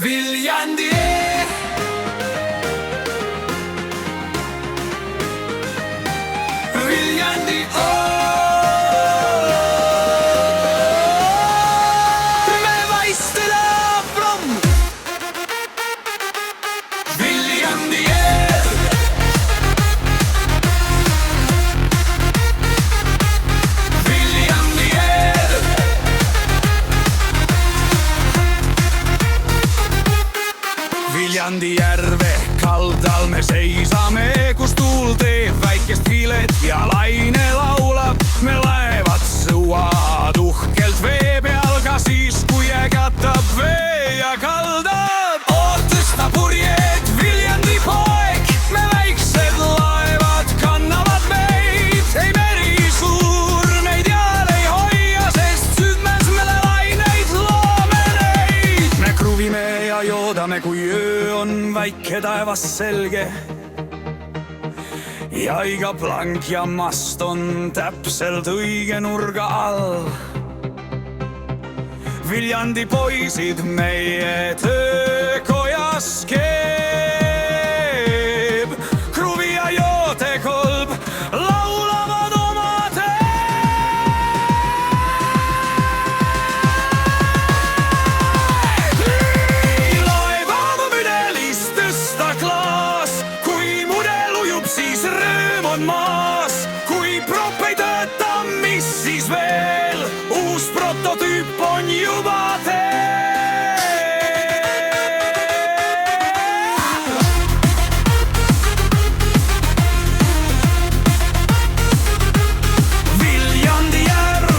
Viljandi. Viljandi, me väistada from Viljandi. Viljandi järve kaldal me seisame, kus tuul teeb väikest hiilet ja laine laulab. Me laevad sõuad uhkelt vee peal ka siis, kui ägatab vee ja kaldab. Ootõsta purjed, Viljandi poeg, me väiksed laevad kannavad meid. Ei meri suur meid jääl ei hoia, sest südmes meile laineid loome neid. Me kruvime ja joodame, kui öö on väike, taevas selge ja iga plank ja mast on täpselt õige nurga all. Viljandi poisid meie töökojas keeb, kruvi ja jootekolb laulavad oma laevad müdelis tõsta klaas, kui mudel ujub, siis rõõm on maas. Kui prop ei tööta, mis siis veel, uus prototüüp on juba Viljandi järv.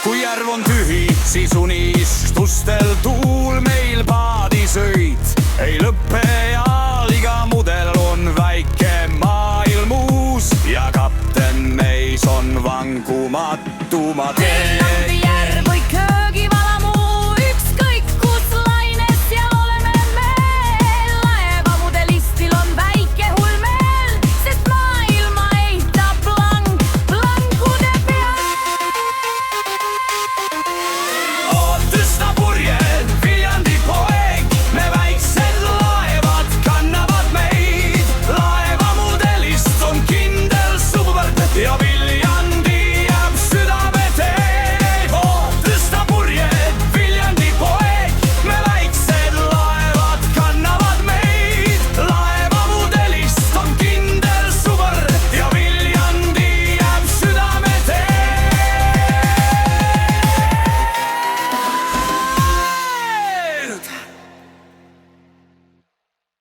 Kui järv on tühi, siis unistustel tuul meil paadisõit ei lõppe ja iga mudel on väike maailm uus ja kapten meis on vankumatuma tee.